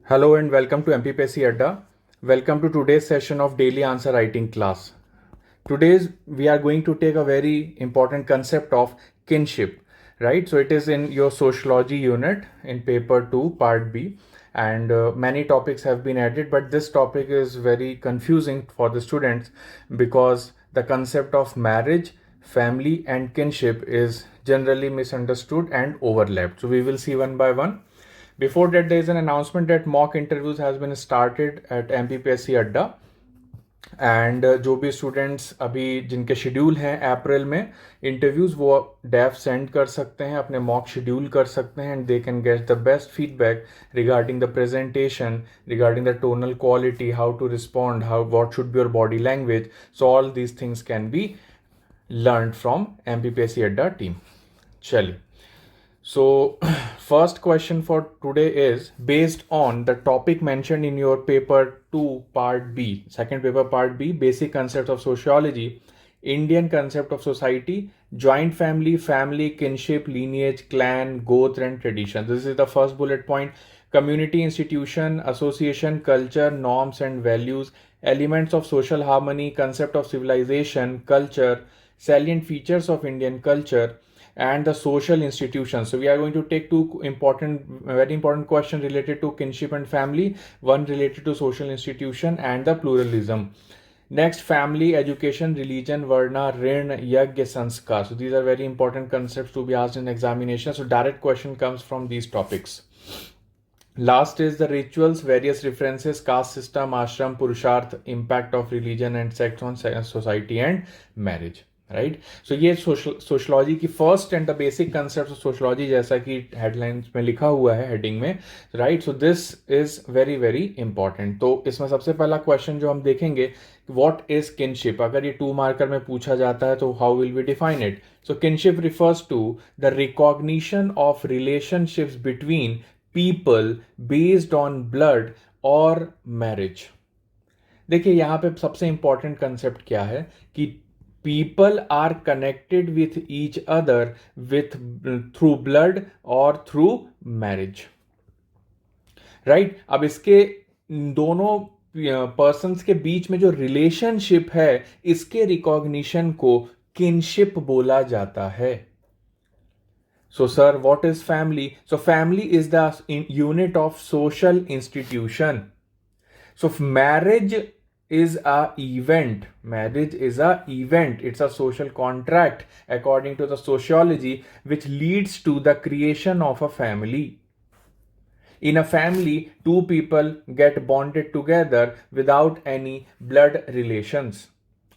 Hello and welcome to MPPSC Adda. Welcome to today's session of daily answer writing class. Today's we are going to take a very important concept of kinship, right? So it is in your sociology unit in paper 2 part B, and many topics have been added, but this topic is very confusing for the students because the concept of marriage, family and kinship is generally misunderstood and overlapped. So we will see one by one. Before that, there is an announcement that mock interviews has been started at MPPSC Adda. And जो भी students अभी जिनके schedule हैं अप्रैल में interviews वो def send कर सकते हैं, अपने मॉक शेड्यूल कर सकते हैं and they can get the best feedback regarding the presentation, regarding the tonal quality, how to respond, how what should be your body language. So all these things can be learn from MPPSC Adda team. चलिए. So, first question for today is based on the topic mentioned in your paper 2 part B, second paper part B, basic concepts of sociology, Indian concept of society, joint family, family, kinship, lineage, clan, gotra and tradition. This is the first bullet point. Community, institution, association, culture, norms and values, elements of social harmony, concept of civilization, culture, salient features of Indian culture, and the social institutions. So we are going to take very important questions related to kinship and family, one related to social institution and the pluralism. Next, family, education, religion, varna, rin, yagya, sanskar. So these are very important concepts to be asked in examination. So direct question comes from these topics. Last is the rituals, various references, caste system, ashram, purusharth, impact of religion and sect on society and marriage. Right. So ये sociology की first and the basic concept of sociology जैसा कि headlines में लिखा हुआ है heading में, right. So this is very very important. तो इसमें सबसे पहला क्वेश्चन जो हम देखेंगे, व्हाट इज किनशिप. अगर ये 2 मार्कर में पूछा जाता है तो how will we define it. So kinship refers to the recognition of relationships between people based on blood और मैरिज. देखिए यहां पे सबसे इंपॉर्टेंट कंसेप्ट क्या है कि people are connected with each other with through blood or through marriage, right. अब इसके दोनों पर्सन्स के बीच में जो रिलेशनशिप है इसके रिकॉग्निशन को किनशिप बोला जाता है. So sir, what is family? So family is the unit of social institution. So marriage is a event. Marriage is a event. It's a social contract according to the sociology which leads to the creation of a family. In a family, 2 people get bonded together without any blood relations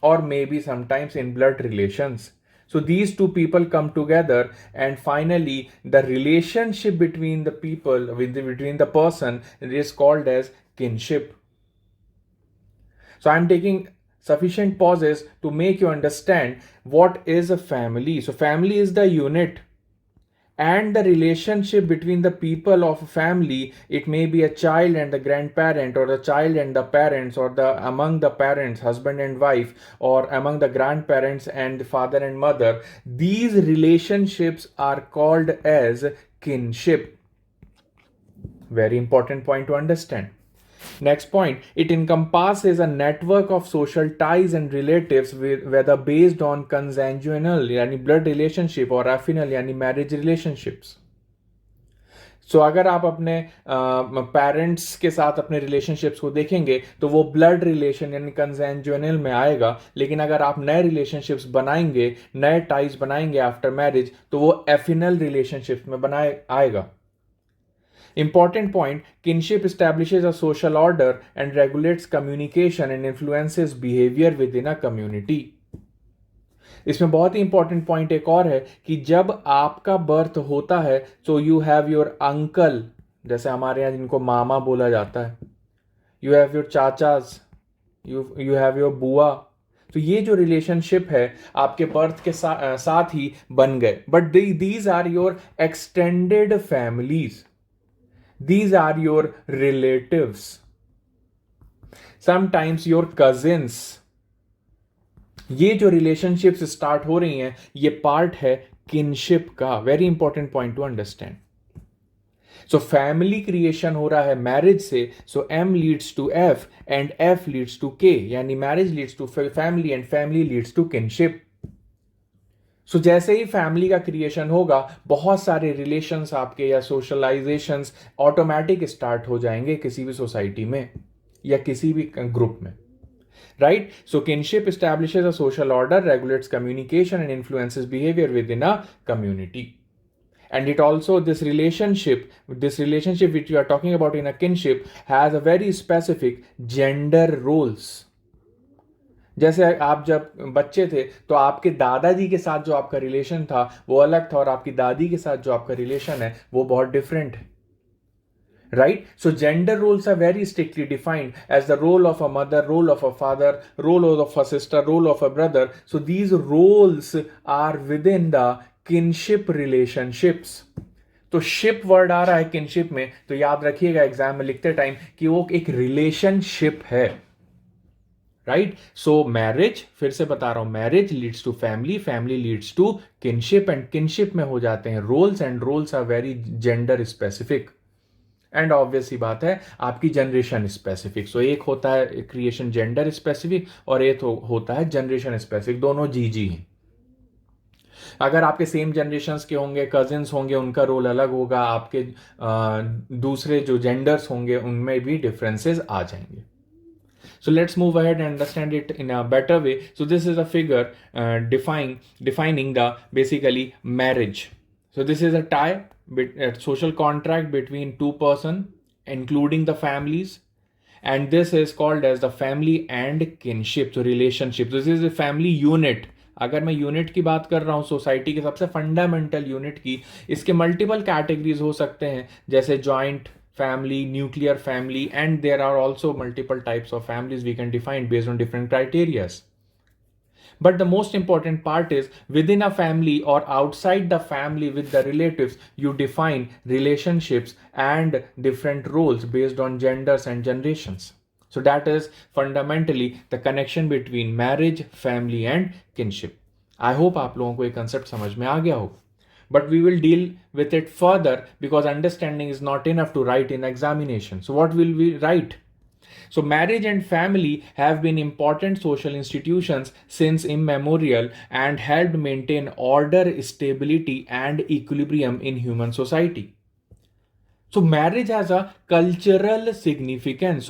or maybe sometimes in blood relations. So these 2 people come together and finally the relationship between the people, between the person is called as kinship. So I'm taking sufficient pauses to make you understand what is a family. So family is the unit and the relationship between the people of a family. It may be a child and the grandparent, or the child and the parents, or the among the parents, husband and wife, or among the grandparents and the father and mother. These relationships are called as kinship. Very important point to understand. Next point, it encompasses a network of social ties and relatives whether based on consanguineal यानी blood relationship और affinal यानी marriage relationships. So अगर आप अपने parents के साथ अपने relationships को देखेंगे तो वो ब्लड रिलेशन यानी कंसेंजुअल में आएगा, लेकिन अगर आप नए रिलेशनशिप्स बनाएंगे, नए टाइज बनाएंगे आफ्टर मैरिज तो वो एफिनल रिलेशनशिप्स में आएगा. Important point, kinship establishes a social order and regulates communication and influences behavior within a community. इसमें बहुत ही इंपॉर्टेंट पॉइंट एक और है कि जब आपका बर्थ होता है तो यू हैव योर अंकल, जैसे हमारे यहाँ जिनको मामा बोला जाता है, you have your chachas, you have your bua. तो ये जो रिलेशनशिप है आपके बर्थ के साथ ही बन गए, but these are your extended families. These are your relatives, sometimes your cousins. ये जो रिलेशनशिप्स स्टार्ट हो रही हैं ये पार्ट है किनशिप का. Very important point to understand. So family creation हो रहा है मैरिज से, so M leads to F and F leads to K, यानी marriage leads to family and family leads to kinship. So जैसे ही family का creation होगा, बहुत सारे रिलेशंस आपके या सोशलाइजेशंस ऑटोमेटिक स्टार्ट हो जाएंगे किसी भी सोसाइटी में या किसी भी ग्रुप में, right? So kinship establishes a social order, regulates communication and influences behaviour with in a community. And it also, this relationship which you are talking about in a kinship has a very specific gender roles. जैसे आप जब बच्चे थे तो आपके दादाजी के साथ जो आपका रिलेशन था वो अलग था, और आपकी दादी के साथ जो आपका रिलेशन है वो बहुत डिफरेंट है, right? So gender roles are very strictly defined as the role of a mother, role of a father, role of a sister, role of a brother. So these roles are within the kinship relationships. तो ship word आ रहा है kinship में, तो याद रखिएगा exam में लिखते time कि वो एक रिलेशनशिप है, राइट? सो मैरिज, फिर से बता रहा हूं, marriage leads to family, family leads to kinship, and kinship में हो जाते हैं roles, and roles are very gender specific, and obvious ही बात है आपकी जनरेशन स्पेसिफिक. सो एक होता है क्रिएशन जेंडर स्पेसिफिक और एक होता है जनरेशन स्पेसिफिक, दोनों जी हैं. अगर आपके सेम जनरेशन्स के होंगे, कजिन्स होंगे, उनका रोल अलग होगा, आपके दूसरे जो जेंडर्स होंगे उनमें भी डिफरेंसेस आ जाएंगे. So let's move ahead and understand it in a better way. So this is a figure defining the basically marriage. So this is a tie, a social contract between two person, including the families, and this is called as the family and kinship. So relationship. So this is a family unit. अगर मैं unit की बात कर रहा हूँ society के सबसे fundamental unit की, इसके मल्टीपल कैटेगरीज हो सकते हैं, जैसे joint family, nuclear family, and there are also multiple types of families we can define based on different criteria. But the most important part is within a family or outside the family with the relatives, you define relationships and different roles based on genders and generations. So that is fundamentally the connection between marriage, family and kinship. I hope आप लोगों को ये concept समझ में आ गया हो. But we will deal with it further because understanding is not enough to write in examination. So what will we write? So marriage and family have been important social institutions since immemorial and helped maintain order, stability and equilibrium in human society. So marriage has a cultural significance.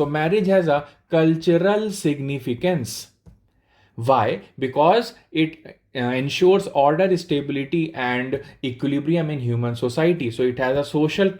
Why? Because it ensures order, stability, and equilibrium in human society. So it has a social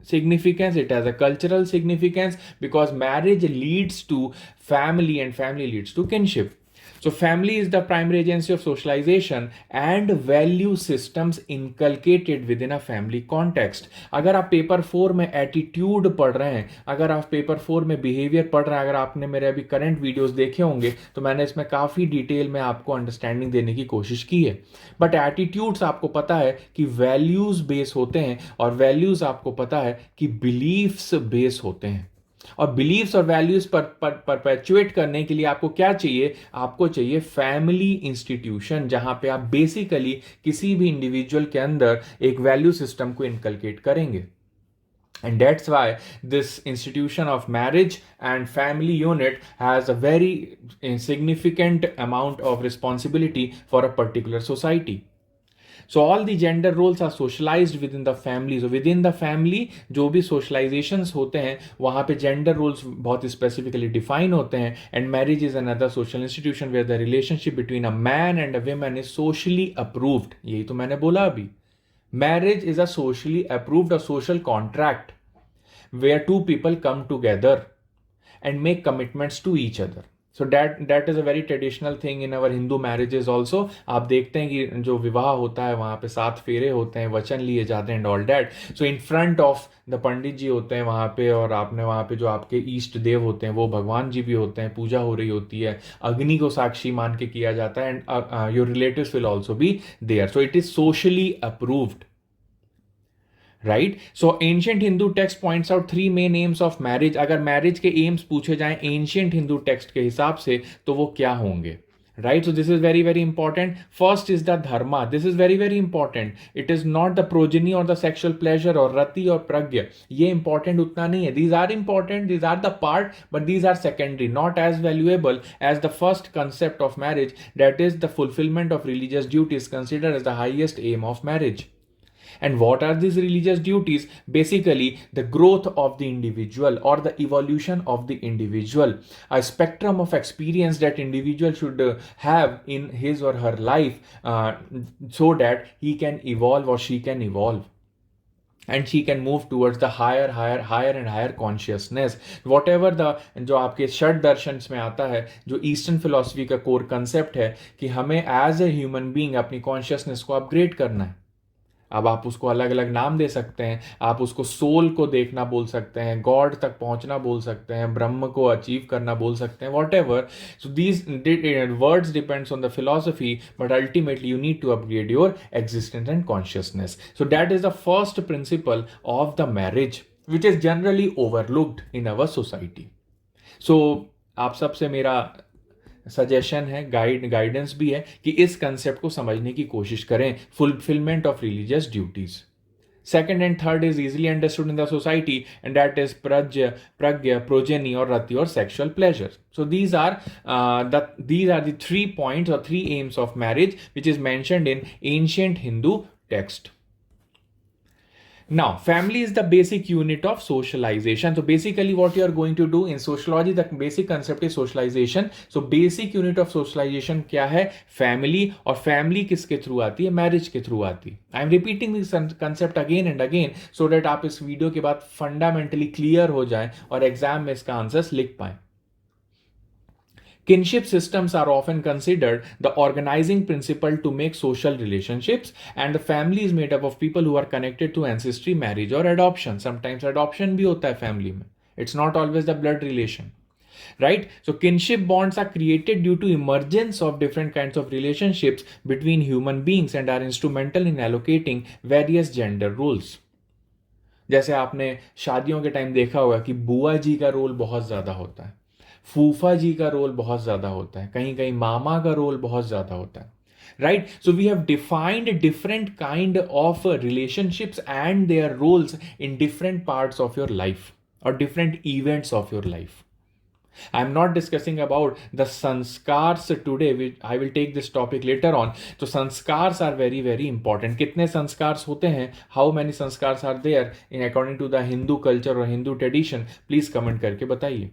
significance, it has a cultural significance, because marriage leads to family and family leads to kinship. So family is the primary agency of socialization and value systems inculcated within a family context. अगर आप paper 4 में attitude पढ़ रहे हैं, अगर आप paper 4 में behaviour पढ़ रहे हैं, अगर आपने मेरे अभी करंट वीडियोस देखे होंगे तो मैंने इसमें काफ़ी डिटेल में आपको अंडरस्टैंडिंग देने की कोशिश की है. बट एटीट्यूड्स आपको पता है कि वैल्यूज बेस होते हैं, और वैल्यूज आपको पता है कि बिलीफ्स बेस होते हैं, और बिलीव्स और वैल्यूज पर परपेचुएट करने के लिए आपको क्या चाहिए? आपको चाहिए फैमिली इंस्टीट्यूशन, जहां पे आप बेसिकली किसी भी इंडिविजुअल के अंदर एक वैल्यू सिस्टम को इनकलकेट करेंगे. And that's why this institution of marriage and family unit has a very significant amount of responsibility for a particular society. So all the gender roles are socialized within the family. So within the family जो भी socializations होते हैं वहाँ पे gender roles बहुत specifically define होते हैं. And marriage is another social institution where the relationship between a man and a woman is socially approved. यही तो मैंने बोला अभी. Marriage is a socially approved or social contract where two people come together and make commitments to each other. So that is a very traditional thing in our Hindu marriages also. आप देखते हैं कि जो विवाह होता है वहाँ पे 7 फेरे होते हैं, वचन लिए जाते हैं and all that. So in front of the पंडित जी होते हैं वहाँ पे, और आपने वहाँ पे जो आपके ईष्ट देव होते हैं वो भगवान जी भी होते हैं, पूजा हो रही होती है, अग्नि को साक्षी मान के किया जाता है, and your relatives will also be there. So it is socially approved. Right? So ancient Hindu text points out 3 main aims of marriage. अगर मैरिज के एम्स पूछे जाएं एंशियंट हिंदू टेक्स्ट के हिसाब से तो वो क्या होंगे? right? So this is very very important. First is the dharma. This is very very important. It is not the progeny or the sexual pleasure or rati or pragya. ये important उतना नहीं है. These are important, these are the part, but these are secondary, not as valuable as the first concept of marriage, that is the fulfillment of religious duties considered as the highest aim of marriage. And what are these religious duties? Basically, the growth of the individual or the evolution of the individual, a spectrum of experience that individual should have in his or her life, so that he can evolve or she can evolve. And she can move towards the higher and higher consciousness. Whatever the जो आपके षड दर्शन में आता है, जो eastern philosophy का core concept है कि हमें एज ए ह्यूमन बीइंग अपनी कॉन्शियसनेस को अपग्रेड करना है. अब आप उसको अलग अलग नाम दे सकते हैं. आप उसको सोल को देखना बोल सकते हैं, गॉड तक पहुंचना बोल सकते हैं, ब्रह्म को अचीव करना बोल सकते हैं, whatever. So these words depends on the philosophy, but ultimately you need to upgrade your existence and consciousness. So that is the first principle of the marriage which is generally overlooked in our society. So आप सबसे मेरा suggestion है, guidance भी है कि इस concept को समझने की कोशिश करें. Fulfilment of religious duties. Second and third is easily understood in the society, and that is Pragya, progeny और रति और sexual pleasure. So these are the 3 points or 3 aims of marriage which is mentioned in ancient Hindu text. Now, family is the basic unit of socialization. So basically what you are going to do in sociology, the basic concept is socialization. So basic unit of socialization क्या है? Family. और family किसके through आती है? Marriage के through आती है. I am repeating this concept again and again so that आप इस वीडियो के बाद fundamentally clear हो जाएं और एग्जाम में इसका आंसर्स लिख पाएं. Kinship systems are often considered the organizing principle to make social relationships, and the family is made up of people who are connected to ancestry, marriage or adoption. Sometimes adoption भी होता है family में. It's not always the blood relation. Right? So kinship bonds are created due to emergence of different kinds of relationships between human beings and are instrumental in allocating various gender roles. जैसे आपने शादियों के time देखा होगा कि बुआ जी का role बहुत ज़्यादा होता है, फूफा जी का रोल बहुत ज़्यादा होता है, कहीं कहीं मामा का रोल बहुत ज़्यादा होता है. Right? So we have defined different kind of relationships and their roles in different parts of your life or different events of your life. I am not discussing about the sanskars today, which I will take this topic later on. So sanskars are very very important. कितने संस्कार्स होते हैं? How many sanskars are there in according to the Hindu culture or Hindu tradition? Please comment करके बताइए.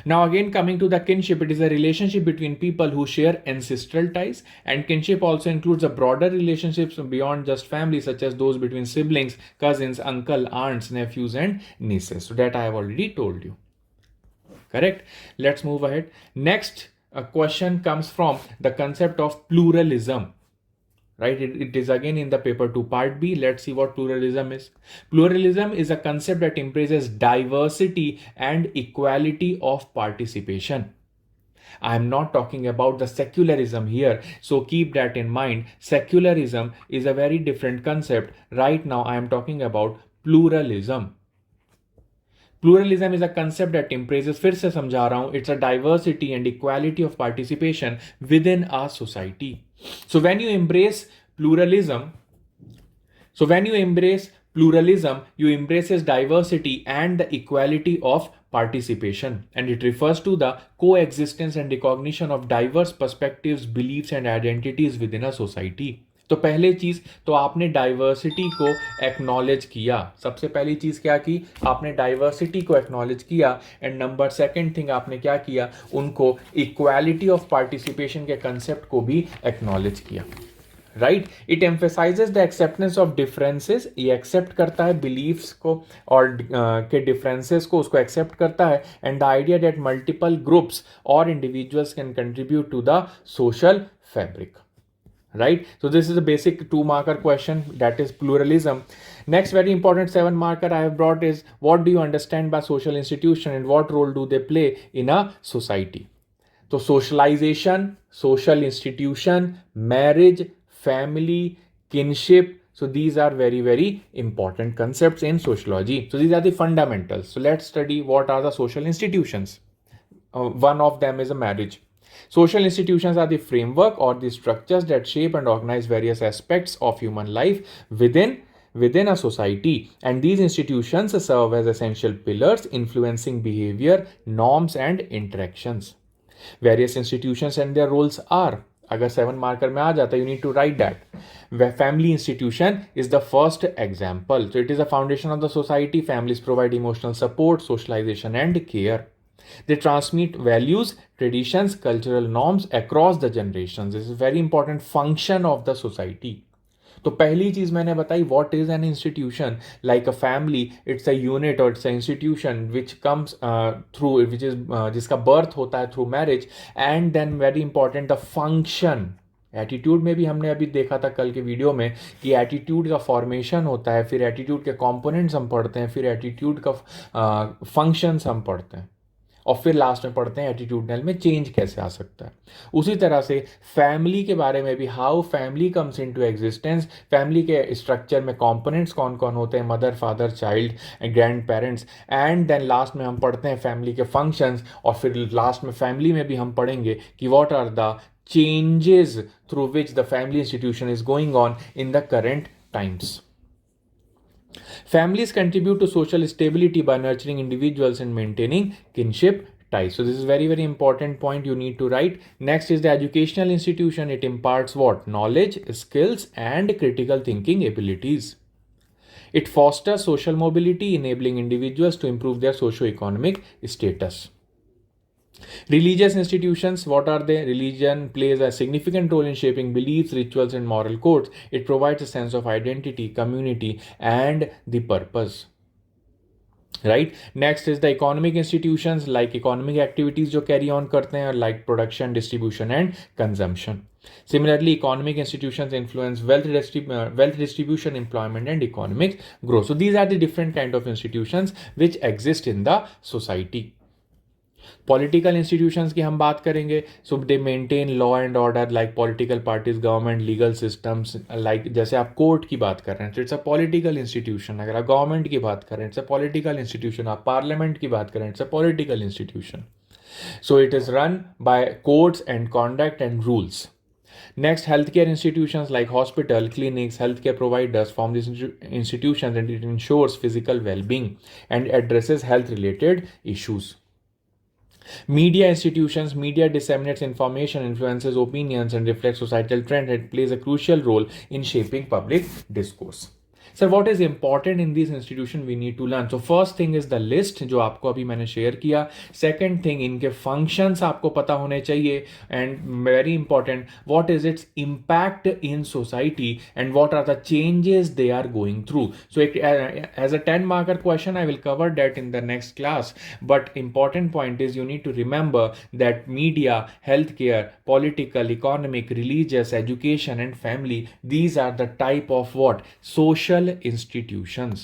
Now again coming to the kinship, it is a relationship between people who share ancestral ties, and kinship also includes a broader relationships beyond just family, such as those between siblings, cousins, uncle, aunts, nephews and nieces. So that I have already told you. Correct? Let's move ahead. Next question comes from the concept of pluralism. Right? It is again in the paper 2 part B. Let's see what pluralism is. Pluralism is a concept that embraces diversity and equality of participation. I am not talking about the secularism here, so keep that in mind. Secularism is a very different concept. Right now I am talking about pluralism. Pluralism is a concept that embraces, फिर से समझा रहा हूं, it's a diversity and equality of participation within a society. So when you embrace pluralism, you embraces diversity and the equality of participation, and it refers to the coexistence and recognition of diverse perspectives, beliefs and identities within a society. तो पहले चीज तो आपने diversity को acknowledge किया. सबसे पहली चीज क्या की? आपने डाइवर्सिटी को एक्नॉलेज किया. एंड नंबर सेकंड थिंग आपने क्या किया? उनको इक्वालिटी ऑफ पार्टिसिपेशन के कंसेप्ट को भी एक्नॉलेज किया. Right? It emphasises the acceptance of differences. ये एक्सेप्ट करता है बिलीफ्स को और के डिफरेंसेस को, उसको एक्सेप्ट करता है. And the idea that multiple groups और individuals can contribute to the social fabric. Right? So this is a basic 2-marker question, that is pluralism. Next very important 7-marker I have brought is, what do you understand by social institution and what role do they play in a society? So socialization, social institution, marriage, family, kinship. So these are very very important concepts in sociology. So these are the fundamentals. So let's study what are the social institutions. One of them is a marriage. Social institutions are the framework or the structures that shape and organize various aspects of human life within a society, and these institutions serve as essential pillars influencing behavior, norms and interactions. Various institutions and their roles are, अगर 7 marker में आ जाता है, you need to write that. Where family institution is the first example. So it is a foundation of the society. Families provide emotional support, socialization and care. They transmit values, traditions, cultural norms across the generations. This is a very important function of the society. तो पहली चीज मैंने बताई, what is an institution. Like a family, it's a unit और it's a institution which comes through, which is जिसका birth होता है through marriage. And then very important the function. Attitude में भी हमने अभी देखा था कल के वीडियो में कि एटीट्यूड का फॉर्मेशन होता है, फिर एटीट्यूड के कंपोनेंट्स हम पढ़ते हैं, फिर एटीट्यूड का फंक्शंस हम पढ़ते हैं, और फिर लास्ट में पढ़ते हैं एटीट्यूडनल में चेंज कैसे आ सकता है. उसी तरह से फैमिली के बारे में भी, how family comes into existence. Family के स्ट्रक्चर में कंपोनेंट्स कौन कौन होते हैं, mother, father, child and grand parents. And then last में हम पढ़ते हैं फैमिली के फंक्शंस, और फिर लास्ट में फैमिली में भी हम पढ़ेंगे कि what are the changes through which the family institution is going on in the current times. Families contribute to social stability by nurturing individuals and maintaining kinship ties. So this is very, very important point you need to write. Next is the educational institution. It imparts what? Knowledge, skills and critical thinking abilities. It fosters social mobility, enabling individuals to improve their socio-economic status. Religious institutions, what are they? Religion plays a significant role in shaping beliefs, rituals and moral codes. It provides a sense of identity, community and the purpose. Right? Next is the economic institutions, like economic activities जो carry on करते हैं, like production, distribution and consumption. Similarly, economic institutions influence wealth distribution, employment and economic growth. So these are the different kind of institutions which exist in the society. Political institutions की हम बात करेंगे. So they maintain law and order, like political parties, government, legal systems. Like जैसे आप court की बात कर रहे हैं तो इट्स अ पॉलिटिकल इंस्टीट्यूशन. अगर आप गवर्नमेंट की बात कर रहे हैं इट्स अ पॉलिटिकल इंस्टीट्यूशन. आप पार्लियामेंट की बात कर रहे हैं it's a political institution. So it is run by courts and conduct and rules. Next, healthcare institutions like hospital, clinics, healthcare providers form these institutions, and it ensures physical well-being and addresses health-related issues. Media institutions, media disseminates information, influences opinions, and reflects societal trends. It plays a crucial role in shaping public discourse. Sir what is important in this institution we need to learn. So first thing is the list जो आपको अभी मैंने share किया. Second thing, इनके functions आपको पता होने चाहिए. And very important, what is its impact in society and what are the changes they are going through. So as a 10 marker question I will cover that in the next class, but important point is you need to remember that media, healthcare, political, economic, religious, education and family, these are the type of what? Social institutions.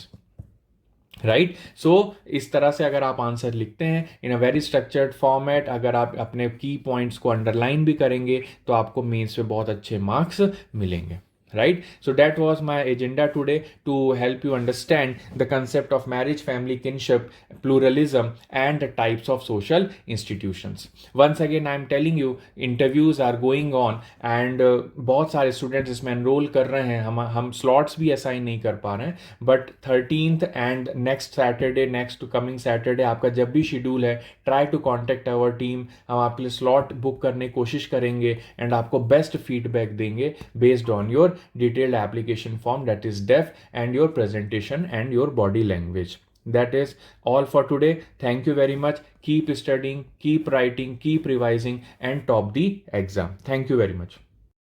Right. So इस तरह से अगर आप answer लिखते हैं in a very structured format, अगर आप अपने की पॉइंट्स को अंडरलाइन भी करेंगे तो आपको मेंस पे बहुत अच्छे मार्क्स मिलेंगे. Right? So that was my agenda today, to help you understand the concept of marriage, family, kinship, pluralism and the types of social institutions. Once again I am telling you, interviews are going on and बहुत सारे students इसमें enrol कर रहे हैं. हम slots भी assign नहीं कर पा रहे हैं, but 13th and next Saturday, next coming Saturday आपका जब भी शेड्यूल है, try to contact our team. हम आपके लिए स्लॉट बुक करने की कोशिश करेंगे एंड आपको बेस्ट फीडबैक देंगे based on your detailed application form, that is def, and your presentation and your body language. That is all for today. Thank you very much. Keep studying, keep writing, keep revising and top the exam. Thank you very much.